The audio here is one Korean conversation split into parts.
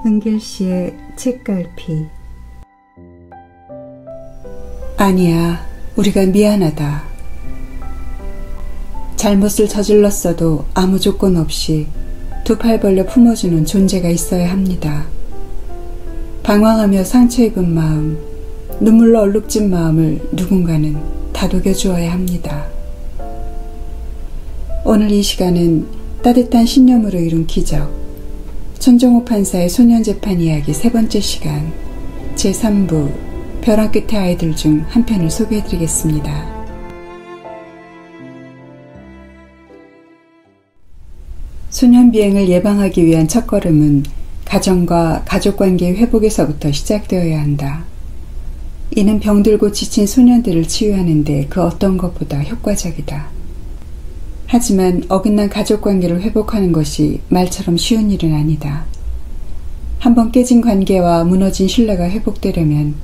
은길씨의 책갈피. 아니야, 우리가 미안하다. 잘못을 저질렀어도 아무 조건 없이 두 팔 벌려 품어주는 존재가 있어야 합니다. 방황하며 상처 입은 마음, 눈물로 얼룩진 마음을 누군가는 다독여 주어야 합니다. 오늘 이 시간은 따뜻한 신념으로 이룬 기적, 천정호 판사의 소년재판 이야기 세 번째 시간, 제3부 벼랑 끝의 아이들 중 한 편을 소개해드리겠습니다. 소년비행을 예방하기 위한 첫걸음은 가정과 가족관계의 회복에서부터 시작되어야 한다. 이는 병들고 지친 소년들을 치유하는 데 그 어떤 것보다 효과적이다. 하지만 어긋난 가족관계를 회복하는 것이 말처럼 쉬운 일은 아니다. 한번 깨진 관계와 무너진 신뢰가 회복되려면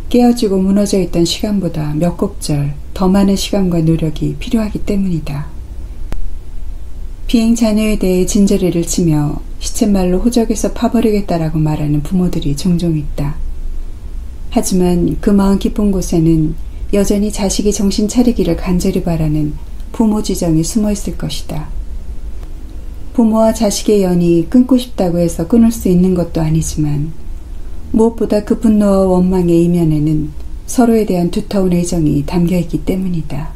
깨어지고 무너져 있던 시간보다 몇 곱절 더 많은 시간과 노력이 필요하기 때문이다. 비행 자녀에 대해 진저리를 치며 시쳇말로 호적에서 파버리겠다라고 말하는 부모들이 종종 있다. 하지만 그 마음 깊은 곳에는 여전히 자식이 정신 차리기를 간절히 바라는 부모 지정이 숨어 있을 것이다. 부모와 자식의 연이 끊고 싶다고 해서 끊을 수 있는 것도 아니지만 무엇보다 그 분노와 원망의 이면에는 서로에 대한 두터운 애정이 담겨있기 때문이다.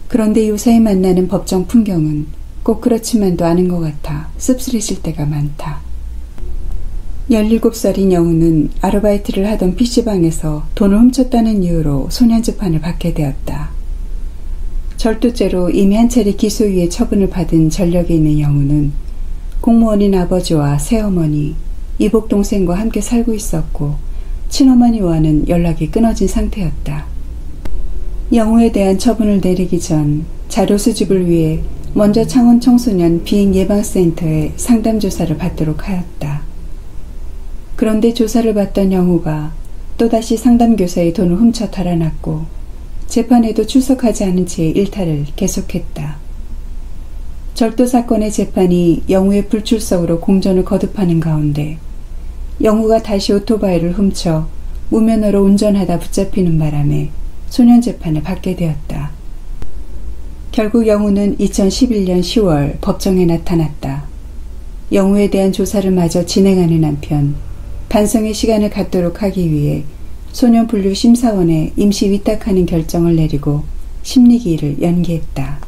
그런데 요사이 만나는 법정 풍경은 꼭 그렇지만도 않은 것 같아 씁쓸해질 때가 많다. 17살인 영우는 아르바이트를 하던 PC방에서 돈을 훔쳤다는 이유로 소년재판을 받게 되었다. 절도죄로 이미 한 차례 기소유예 처분을 받은 전력에 있는 영우는 공무원인 아버지와 새어머니, 이복 동생과 함께 살고 있었고 친어머니와는 연락이 끊어진 상태였다. 영우에 대한 처분을 내리기 전 자료 수집을 위해 먼저 창원 청소년 비행예방센터에 상담조사를 받도록 하였다. 그런데 조사를 받던 영우가 또다시 상담교사의 돈을 훔쳐 달아났고 재판에도 출석하지 않은 채 일탈을 계속했다. 절도 사건의 재판이 영우의 불출석으로 공전을 거듭하는 가운데 영우가 다시 오토바이를 훔쳐 무면허로 운전하다 붙잡히는 바람에 소년재판을 받게 되었다. 결국 영우는 2011년 10월 법정에 나타났다. 영우에 대한 조사를 마저 진행하는 한편 반성의 시간을 갖도록 하기 위해 소년분류심사원에 임시 위탁하는 결정을 내리고 심리기일을 연기했다.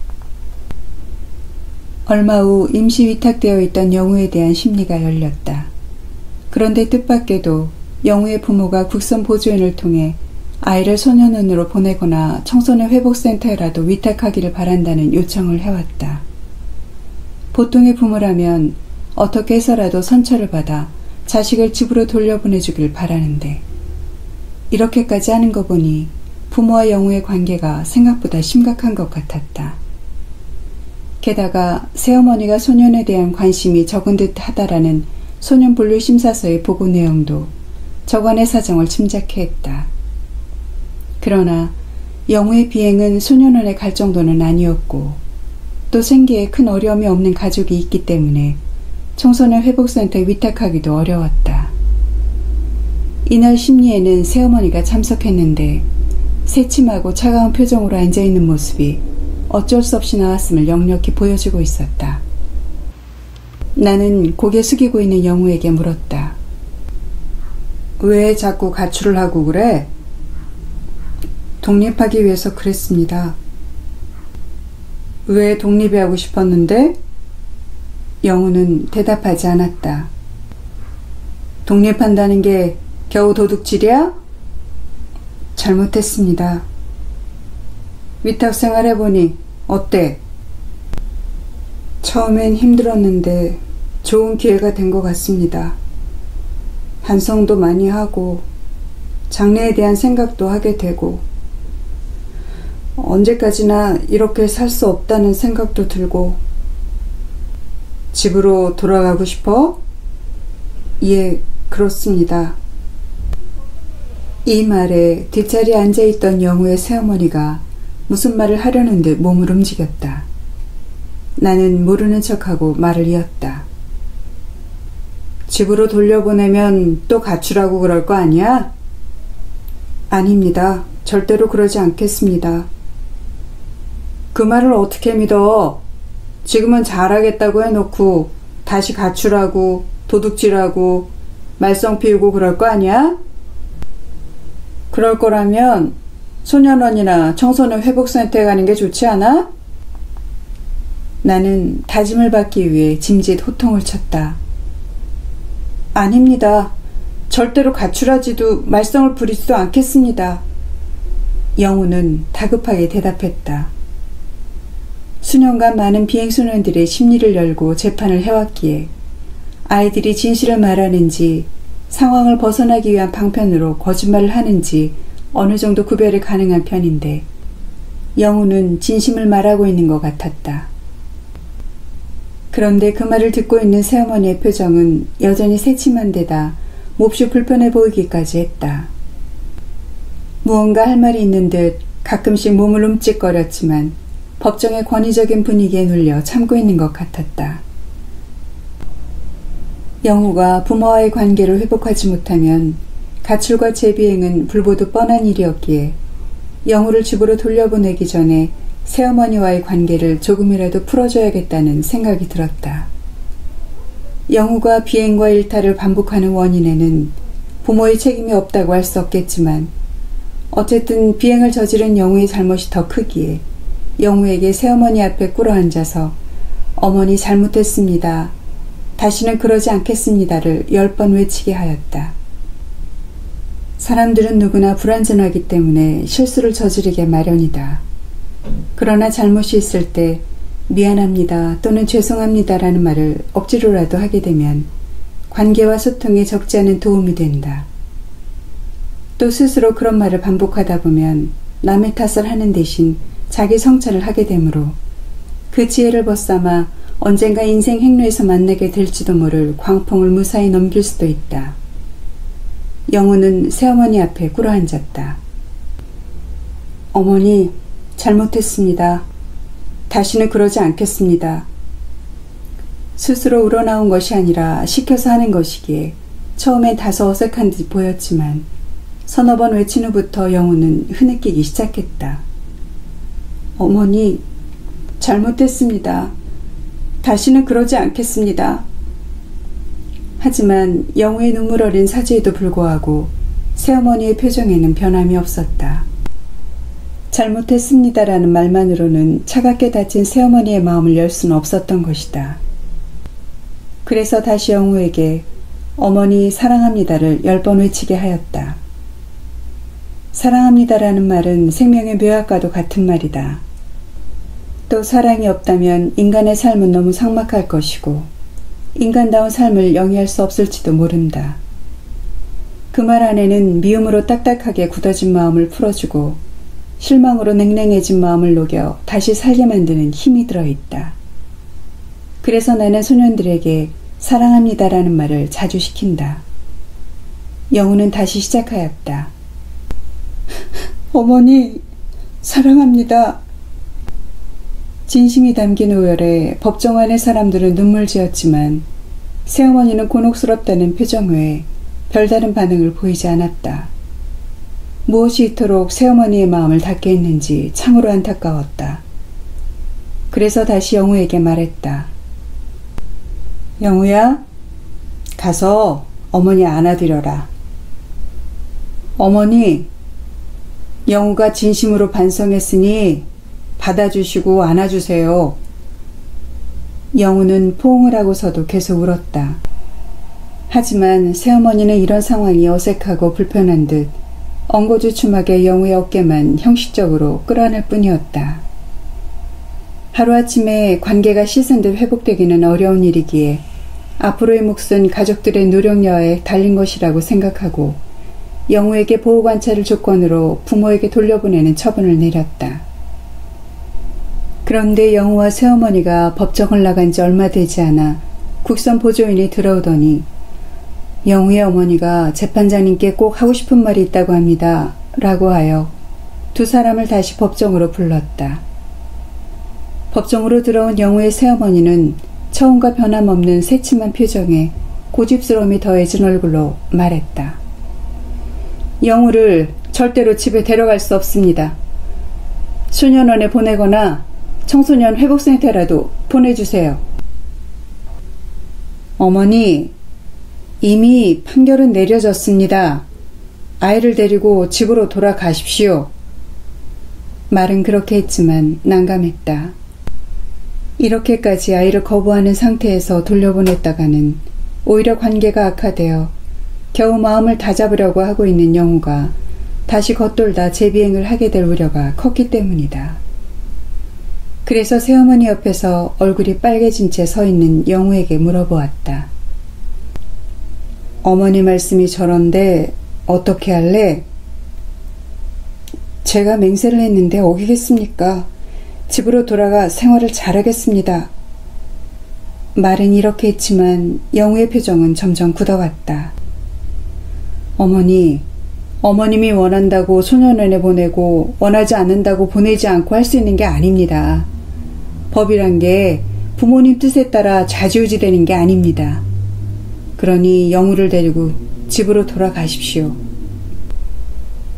얼마 후 임시 위탁되어 있던 영우에 대한 심리가 열렸다. 그런데 뜻밖에도 영우의 부모가 국선보조인을 통해 아이를 소년원으로 보내거나 청소년 회복센터에라도 위탁하기를 바란다는 요청을 해왔다. 보통의 부모라면 어떻게 해서라도 선처를 받아 자식을 집으로 돌려보내주길 바라는데 이렇게까지 하는 거 보니 부모와 영우의 관계가 생각보다 심각한 것 같았다. 게다가 새어머니가 소년에 대한 관심이 적은 듯 하다라는 소년분류심사서의 보고 내용도 저간의 사정을 짐작해 했다. 그러나 영우의 비행은 소년원에 갈 정도는 아니었고 또 생계에 큰 어려움이 없는 가족이 있기 때문에 청소년 회복센터에 위탁하기도 어려웠다. 이날 심리에는 새어머니가 참석했는데 새침하고 차가운 표정으로 앉아있는 모습이 어쩔 수 없이 나왔음을 역력히 보여주고 있었다. 나는 고개 숙이고 있는 영우에게 물었다. 왜 자꾸 가출을 하고 그래? 독립하기 위해서 그랬습니다. 왜 독립이 하고 싶었는데? 영우는 대답하지 않았다. 독립한다는 게 겨우 도둑질이야? 잘못했습니다. 위탁 생활해보니 어때? 처음엔 힘들었는데 좋은 기회가 된 것 같습니다. 반성도 많이 하고 장래에 대한 생각도 하게 되고 언제까지나 이렇게 살 수 없다는 생각도 들고. 집으로 돌아가고 싶어? 예, 그렇습니다. 이 말에 뒷자리에 앉아있던 영우의 새어머니가 무슨 말을 하려는 듯 몸을 움직였다. 나는 모르는 척하고 말을 이었다. 집으로 돌려보내면 또 가출하고 그럴 거 아니야? 아닙니다. 절대로 그러지 않겠습니다. 그 말을 어떻게 믿어? 지금은 잘하겠다고 해놓고 다시 가출하고 도둑질하고 말썽 피우고 그럴 거 아니야? 그럴 거라면 소년원이나 청소년 회복센터에 가는 게 좋지 않아? 나는 다짐을 받기 위해 짐짓 호통을 쳤다. 아닙니다. 절대로 가출하지도 말썽을 부리지도 않겠습니다. 영우는 다급하게 대답했다. 수년간 많은 비행소년들의 심리를 열고 재판을 해왔기에 아이들이 진실을 말하는지 상황을 벗어나기 위한 방편으로 거짓말을 하는지 어느 정도 구별이 가능한 편인데 영우는 진심을 말하고 있는 것 같았다. 그런데 그 말을 듣고 있는 새어머니의 표정은 여전히 새침한 데다 몹시 불편해 보이기까지 했다. 무언가 할 말이 있는 듯 가끔씩 몸을 움찔거렸지만 법정의 권위적인 분위기에 눌려 참고 있는 것 같았다. 영우가 부모와의 관계를 회복하지 못하면 가출과 재비행은 불보듯 뻔한 일이었기에 영우를 집으로 돌려보내기 전에 새어머니와의 관계를 조금이라도 풀어줘야겠다는 생각이 들었다. 영우가 비행과 일탈을 반복하는 원인에는 부모의 책임이 없다고 할 수 없겠지만 어쨌든 비행을 저지른 영우의 잘못이 더 크기에 영우에게 새어머니 앞에 꿇어앉아서 어머니 잘못했습니다. 다시는 그러지 않겠습니다를 10번 외치게 하였다. 사람들은 누구나 불완전하기 때문에 실수를 저지르게 마련이다. 그러나 잘못이 있을 때 미안합니다 또는 죄송합니다라는 말을 억지로라도 하게 되면 관계와 소통에 적지 않은 도움이 된다. 또 스스로 그런 말을 반복하다 보면 남의 탓을 하는 대신 자기 성찰을 하게 되므로 그 지혜를 벗삼아 언젠가 인생 행로에서 만나게 될지도 모를 광풍을 무사히 넘길 수도 있다. 영우는 새어머니 앞에 꿇어앉았다. 어머니, 잘못했습니다. 다시는 그러지 않겠습니다. 스스로 우러나온 것이 아니라 시켜서 하는 것이기에 처음엔 다소 어색한 듯 보였지만 서너 번 외친 후부터 영우는 흐느끼기 시작했다. 어머니, 잘못했습니다. 다시는 그러지 않겠습니다. 하지만 영우의 눈물 어린 사죄에도 불구하고 새어머니의 표정에는 변함이 없었다. 잘못했습니다라는 말만으로는 차갑게 다친 새어머니의 마음을 열 수는 없었던 것이다. 그래서 다시 영우에게 어머니 사랑합니다를 10번 외치게 하였다. 사랑합니다라는 말은 생명의 묘약과도 같은 말이다. 또 사랑이 없다면 인간의 삶은 너무 삭막할 것이고 인간다운 삶을 영위할 수 없을지도 모른다. 그 말 안에는 미움으로 딱딱하게 굳어진 마음을 풀어주고 실망으로 냉랭해진 마음을 녹여 다시 살게 만드는 힘이 들어있다. 그래서 나는 소년들에게 사랑합니다라는 말을 자주 시킨다. 영우는 다시 시작하였다. 어머니, 사랑합니다. 진심이 담긴 오열에 법정 안의 사람들은 눈물 지었지만 새어머니는 곤혹스럽다는 표정 외에 별다른 반응을 보이지 않았다. 무엇이 이토록 새어머니의 마음을 닫게 했는지 참으로 안타까웠다. 그래서 다시 영우에게 말했다. 영우야, 가서 어머니 안아드려라. 어머니, 영우가 진심으로 반성했으니 받아주시고 안아주세요. 영우는 포옹을 하고서도 계속 울었다. 하지만 새어머니는 이런 상황이 어색하고 불편한 듯 엉거주춤하게 영우의 어깨만 형식적으로 끌어안을 뿐이었다. 하루아침에 관계가 씻은 듯 회복되기는 어려운 일이기에 앞으로의 몫은 가족들의 노력여에 달린 것이라고 생각하고 영우에게 보호관찰을 조건으로 부모에게 돌려보내는 처분을 내렸다. 그런데 영우와 새어머니가 법정을 나간 지 얼마 되지 않아 국선 보조인이 들어오더니 영우의 어머니가 재판장님께 꼭 하고 싶은 말이 있다고 합니다. 라고 하여 두 사람을 다시 법정으로 불렀다. 법정으로 들어온 영우의 새어머니는 처음과 변함없는 새침한 표정에 고집스러움이 더해진 얼굴로 말했다. 영우를 절대로 집에 데려갈 수 없습니다. 소년원에 보내거나 청소년 회복센터라도 보내주세요. 어머니, 이미 판결은 내려졌습니다. 아이를 데리고 집으로 돌아가십시오. 말은 그렇게 했지만 난감했다. 이렇게까지 아이를 거부하는 상태에서 돌려보냈다가는 오히려 관계가 악화되어 겨우 마음을 다잡으려고 하고 있는 영우가 다시 겉돌다 재비행을 하게 될 우려가 컸기 때문이다. 그래서 새어머니 옆에서 얼굴이 빨개진 채 서 있는 영우에게 물어보았다. 어머니 말씀이 저런데 어떻게 할래? 제가 맹세를 했는데 어기겠습니까? 집으로 돌아가 생활을 잘하겠습니다. 말은 이렇게 했지만 영우의 표정은 점점 굳어갔다. 어머니, 어머님이 원한다고 소년원에 보내고 원하지 않는다고 보내지 않고 할 수 있는 게 아닙니다. 법이란 게 부모님 뜻에 따라 좌지우지되는 게 아닙니다. 그러니 영우를 데리고 집으로 돌아가십시오.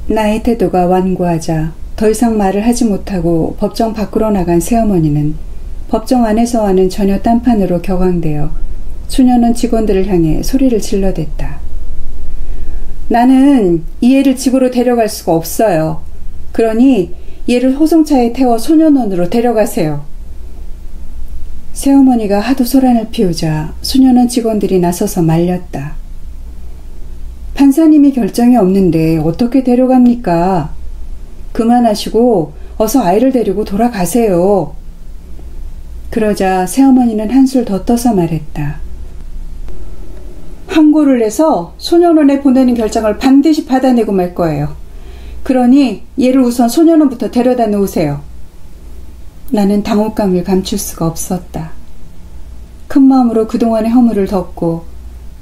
나의 태도가 완고하자 더 이상 말을 하지 못하고 법정 밖으로 나간 새어머니는 법정 안에서와는 전혀 딴판으로 격앙되어 소년원 직원들을 향해 소리를 질러댔다. 나는 이 애를 집으로 데려갈 수가 없어요. 그러니 얘를 호송차에 태워 소년원으로 데려가세요. 새어머니가 하도 소란을 피우자 소년원 직원들이 나서서 말렸다. 판사님이 결정이 없는데 어떻게 데려갑니까? 그만하시고 어서 아이를 데리고 돌아가세요. 그러자 새어머니는 한술 더 떠서 말했다. 항고를 내서 소년원에 보내는 결정을 반드시 받아내고 말 거예요. 그러니 얘를 우선 소년원부터 데려다 놓으세요. 나는 당혹감을 감출 수가 없었다. 큰 마음으로 그동안의 허물을 덮고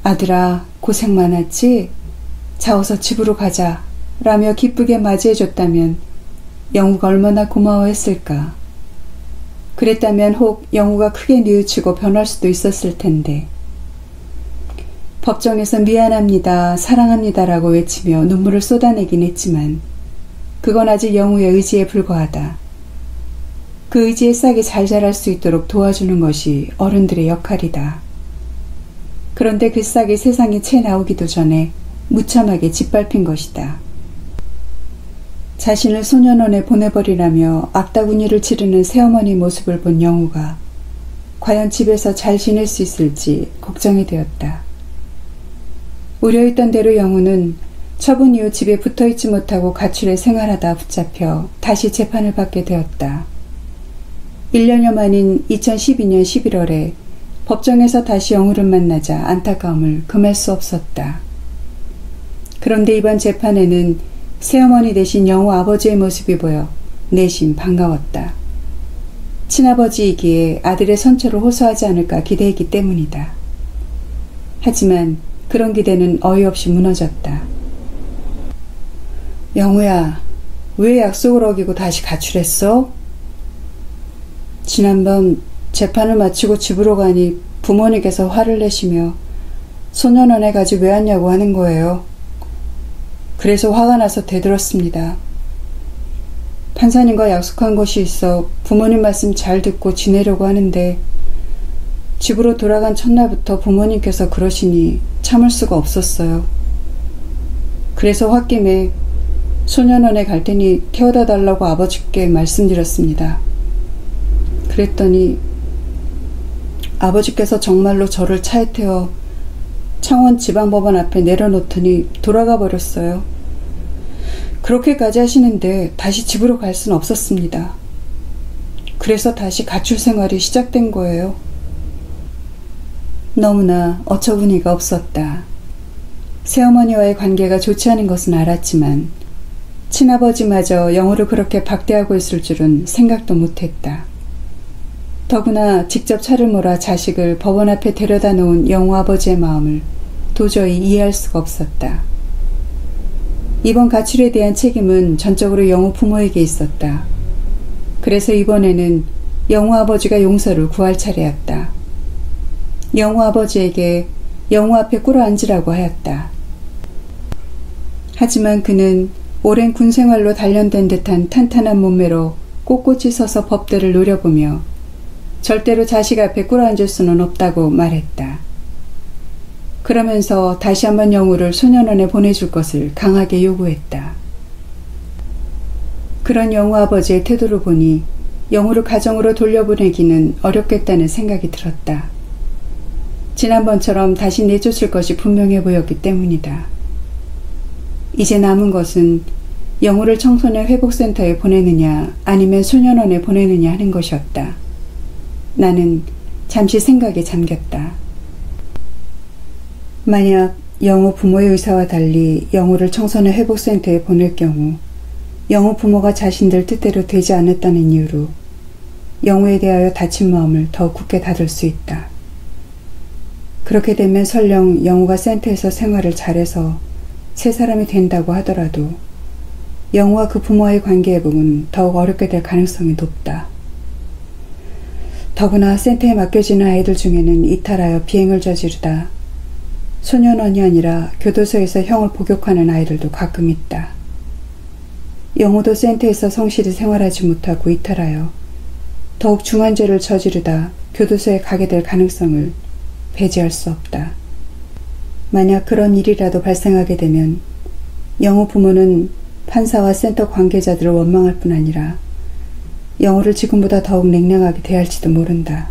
아들아 고생 많았지? 자 어서 집으로 가자 라며 기쁘게 맞이해줬다면 영우가 얼마나 고마워했을까. 그랬다면 혹 영우가 크게 뉘우치고 변할 수도 있었을 텐데. 법정에서 미안합니다, 사랑합니다라고 외치며 눈물을 쏟아내긴 했지만 그건 아직 영우의 의지에 불과하다. 그 의지의 싹이 잘 자랄 수 있도록 도와주는 것이 어른들의 역할이다. 그런데 그 싹이 세상에 채 나오기도 전에 무참하게 짓밟힌 것이다. 자신을 소년원에 보내버리라며 악다구니를 치르는 새어머니 모습을 본 영우가 과연 집에서 잘 지낼 수 있을지 걱정이 되었다. 우려했던 대로 영우는 처분 이후 집에 붙어있지 못하고 가출해 생활하다 붙잡혀 다시 재판을 받게 되었다. 1년여 만인 2012년 11월에 법정에서 다시 영우를 만나자 안타까움을 금할 수 없었다. 그런데 이번 재판에는 새어머니 대신 영우 아버지의 모습이 보여 내심 반가웠다. 친아버지이기에 아들의 선처를 호소하지 않을까 기대했기 때문이다. 하지만 그런 기대는 어이없이 무너졌다. 영우야, 왜 약속을 어기고 다시 가출했어? 지난번 재판을 마치고 집으로 가니 부모님께서 화를 내시며 소년원에 가지 왜 왔냐고 하는 거예요. 그래서 화가 나서 대들었습니다. 판사님과 약속한 것이 있어 부모님 말씀 잘 듣고 지내려고 하는데 집으로 돌아간 첫날부터 부모님께서 그러시니 참을 수가 없었어요. 그래서 홧김에 소년원에 갈 테니 태워다 달라고 아버지께 말씀드렸습니다. 그랬더니 아버지께서 정말로 저를 차에 태워 창원 지방법원 앞에 내려놓더니 돌아가 버렸어요. 그렇게까지 하시는데 다시 집으로 갈 수는 없었습니다. 그래서 다시 가출 생활이 시작된 거예요. 너무나 어처구니가 없었다. 새어머니와의 관계가 좋지 않은 것은 알았지만 친아버지마저 영우를 그렇게 박대하고 있을 줄은 생각도 못했다. 더구나 직접 차를 몰아 자식을 법원 앞에 데려다 놓은 영우 아버지의 마음을 도저히 이해할 수가 없었다. 이번 가출에 대한 책임은 전적으로 영우 부모에게 있었다. 그래서 이번에는 영우 아버지가 용서를 구할 차례였다. 영우 아버지에게 영우 앞에 꿇어앉으라고 하였다. 하지만 그는 오랜 군 생활로 단련된 듯한 탄탄한 몸매로 꼿꼿이 서서 법대를 노려보며 절대로 자식 앞에 꿇어앉을 수는 없다고 말했다. 그러면서 다시 한번 영우를 소년원에 보내줄 것을 강하게 요구했다. 그런 영우 아버지의 태도를 보니 영우를 가정으로 돌려보내기는 어렵겠다는 생각이 들었다. 지난번처럼 다시 내쫓을 것이 분명해 보였기 때문이다. 이제 남은 것은 영우를 청소년 회복센터에 보내느냐 아니면 소년원에 보내느냐 하는 것이었다. 나는 잠시 생각에 잠겼다. 만약 영우 부모의 의사와 달리 영우를 청소년 회복센터에 보낼 경우 영우 부모가 자신들 뜻대로 되지 않았다는 이유로 영우에 대하여 다친 마음을 더욱 굳게 닫을 수 있다. 그렇게 되면 설령 영우가 센터에서 생활을 잘해서 새 사람이 된다고 하더라도 영우와 그 부모와의 관계 회복은 더욱 어렵게 될 가능성이 높다. 더구나 센터에 맡겨지는 아이들 중에는 이탈하여 비행을 저지르다 소년원이 아니라 교도소에서 형을 복역하는 아이들도 가끔 있다. 영우도 센터에서 성실히 생활하지 못하고 이탈하여 더욱 중한 죄를 저지르다 교도소에 가게 될 가능성을 배제할 수 없다. 만약 그런 일이라도 발생하게 되면 영우 부모는 판사와 센터 관계자들을 원망할 뿐 아니라 영우를 지금보다 더욱 냉랭하게 대할지도 모른다.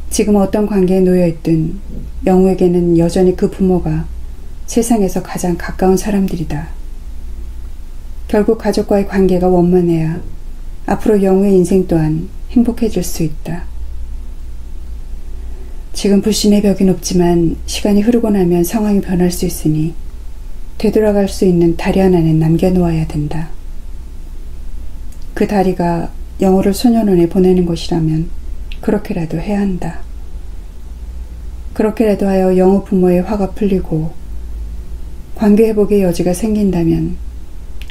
지금 어떤 관계에 놓여있든 영우에게는 여전히 그 부모가 세상에서 가장 가까운 사람들이다. 결국 가족과의 관계가 원만해야 앞으로 영우의 인생 또한 행복해질 수 있다. 지금 불신의 벽이 높지만 시간이 흐르고 나면 상황이 변할 수 있으니 되돌아갈 수 있는 다리 하나는 남겨놓아야 된다. 그 다리가 영우를 소년원에 보내는 것이라면 그렇게라도 해야 한다. 그렇게라도 하여 영우 부모의 화가 풀리고 관계 회복의 여지가 생긴다면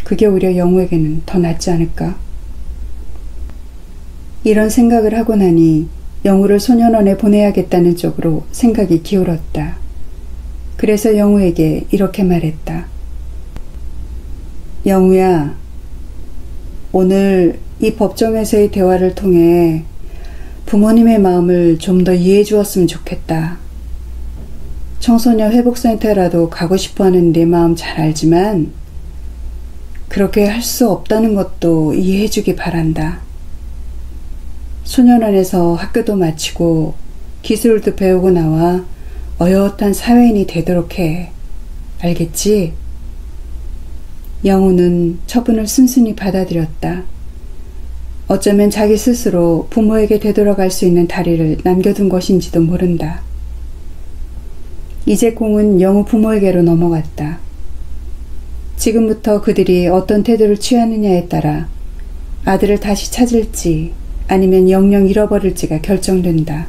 그게 오히려 영우에게는 더 낫지 않을까? 이런 생각을 하고 나니 영우를 소년원에 보내야겠다는 쪽으로 생각이 기울었다. 그래서 영우에게 이렇게 말했다. 영우야, 오늘 이 법정에서의 대화를 통해 부모님의 마음을 좀 더 이해해 주었으면 좋겠다. 청소년 회복센터라도 가고 싶어하는 내 마음 잘 알지만 그렇게 할 수 없다는 것도 이해해 주기 바란다. 소년원에서 학교도 마치고 기술도 배우고 나와 어엿한 사회인이 되도록 해. 알겠지? 영우는 처분을 순순히 받아들였다. 어쩌면 자기 스스로 부모에게 되돌아갈 수 있는 다리를 남겨둔 것인지도 모른다. 이제 공은 영우 부모에게로 넘어갔다. 지금부터 그들이 어떤 태도를 취하느냐에 따라 아들을 다시 찾을지 아니면 영영 잃어버릴지가 결정된다.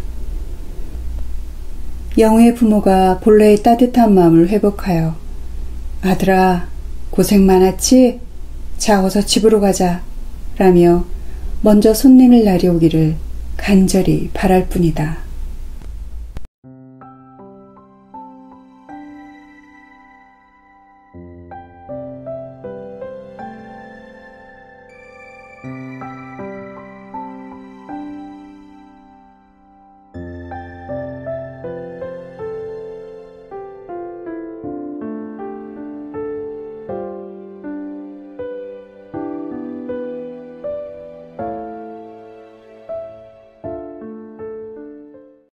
영우의 부모가 본래의 따뜻한 마음을 회복하여 아들아, 고생 많았지? 자, 어서 집으로 가자 라며 먼저 손님을 날이 오기를 간절히 바랄 뿐이다.